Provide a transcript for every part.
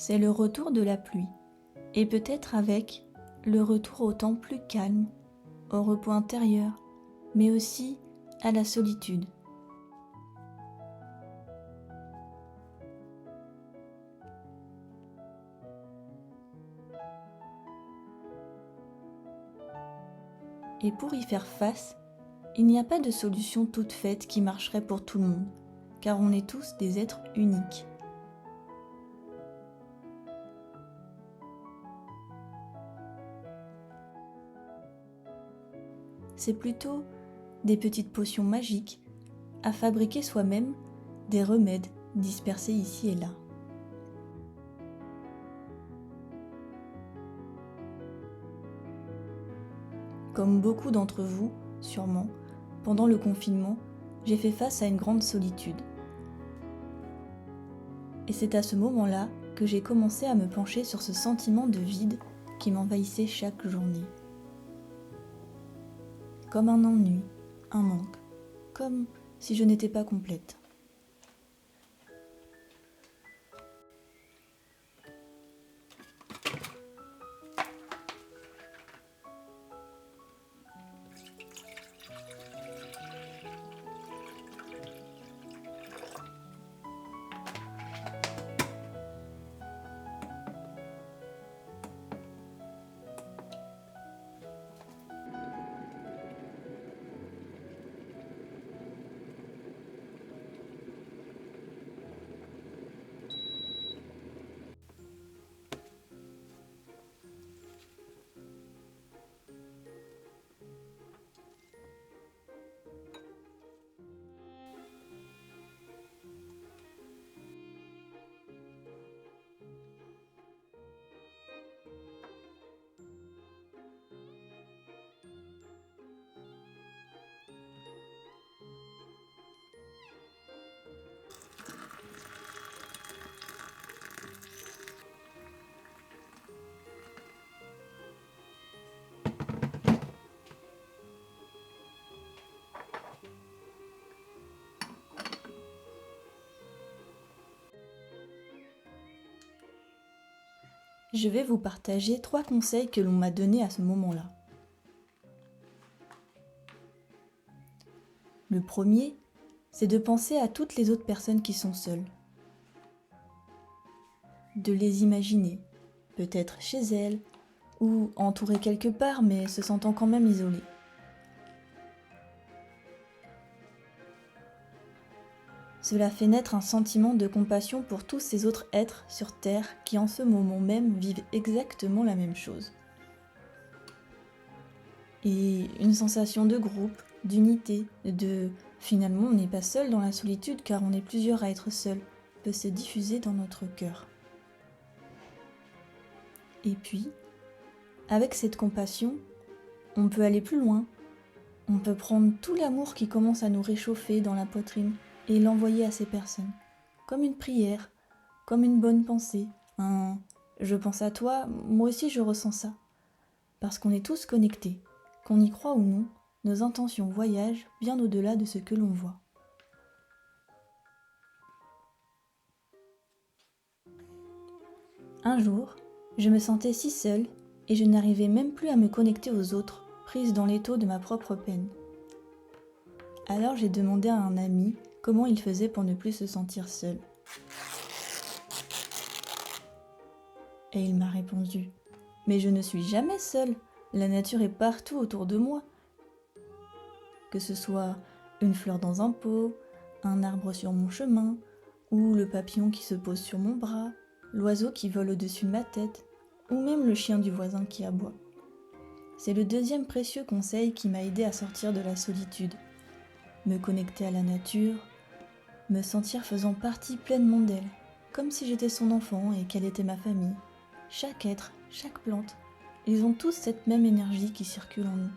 c'est le retour de la pluie, et peut-être avec le retour au temps plus calme, au repos intérieur, mais aussi à la solitude. Et pour y faire face, il n'y a pas de solution toute faite qui marcherait pour tout le monde, car on est tous des êtres uniques. C'est plutôt des petites potions magiques à fabriquer soi-même, des remèdes dispersés ici et là. Comme beaucoup d'entre vous, sûrement, pendant le confinement, j'ai fait face à une grande solitude. Et c'est à ce moment-là que j'ai commencé à me pencher sur ce sentiment de vide qui m'envahissait chaque journée. Comme un ennui, un manque, comme si je n'étais pas complète. Je vais vous partager 3 conseils que l'on m'a donnés à ce moment-là. Le premier, c'est de penser à toutes les autres personnes qui sont seules. De les imaginer, peut-être chez elles, ou entourées quelque part mais se sentant quand même isolées. Cela fait naître un sentiment de compassion pour tous ces autres êtres sur Terre qui en ce moment même vivent exactement la même chose. Et une sensation de groupe, d'unité, de finalement on n'est pas seul dans la solitude car on est plusieurs à être seuls, peut se diffuser dans notre cœur. Et puis, avec cette compassion, on peut aller plus loin. On peut prendre tout l'amour qui commence à nous réchauffer dans la poitrine et l'envoyer à ces personnes, comme une prière, comme une bonne pensée, un « je pense à toi, moi aussi je ressens ça ». Parce qu'on est tous connectés, qu'on y croit ou non, nos intentions voyagent bien au-delà de ce que l'on voit. Un jour, je me sentais si seule et je n'arrivais même plus à me connecter aux autres, prise dans l'étau de ma propre peine. Alors j'ai demandé à un ami comment il faisait pour ne plus se sentir seul. Et il m'a répondu « Mais je ne suis jamais seule, la nature est partout autour de moi. » Que ce soit une fleur dans un pot, un arbre sur mon chemin, ou le papillon qui se pose sur mon bras, l'oiseau qui vole au-dessus de ma tête, ou même le chien du voisin qui aboie. C'est le deuxième précieux conseil qui m'a aidé à sortir de la solitude. Me connecter à la nature, me sentir faisant partie pleinement d'elle, comme si j'étais son enfant et qu'elle était ma famille. Chaque être, chaque plante, ils ont tous cette même énergie qui circule en nous.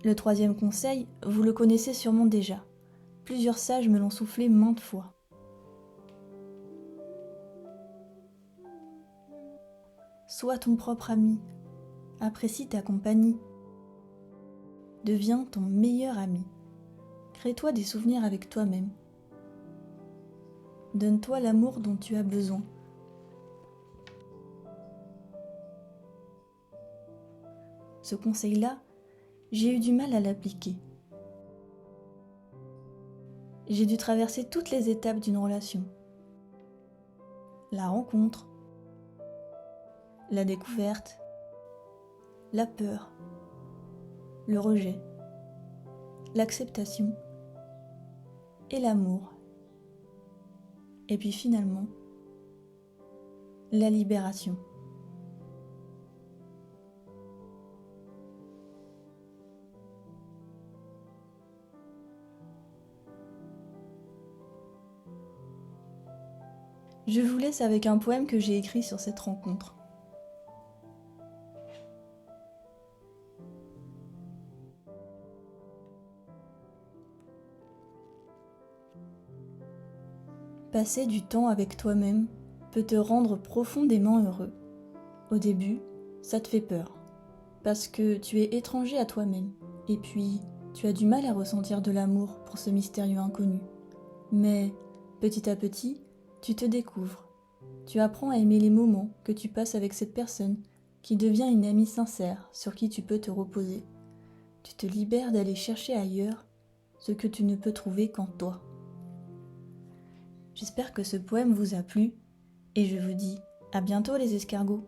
Le troisième conseil, vous le connaissez sûrement déjà. Plusieurs sages me l'ont soufflé maintes fois. Sois ton propre ami. Apprécie ta compagnie. Deviens ton meilleur ami. Crée-toi des souvenirs avec toi-même. Donne-toi l'amour dont tu as besoin. Ce conseil-là, j'ai eu du mal à l'appliquer. J'ai dû traverser toutes les étapes d'une relation. La rencontre, la découverte, la peur, le rejet, l'acceptation et l'amour. Et puis finalement, la libération. Je vous laisse avec un poème que j'ai écrit sur cette rencontre. Passer du temps avec toi-même peut te rendre profondément heureux. Au début, ça te fait peur, parce que tu es étranger à toi-même, et puis tu as du mal à ressentir de l'amour pour ce mystérieux inconnu. Mais petit à petit, tu te découvres. Tu apprends à aimer les moments que tu passes avec cette personne qui devient une amie sincère sur qui tu peux te reposer. Tu te libères d'aller chercher ailleurs ce que tu ne peux trouver qu'en toi. J'espère que ce poème vous a plu et je vous dis à bientôt les escargots.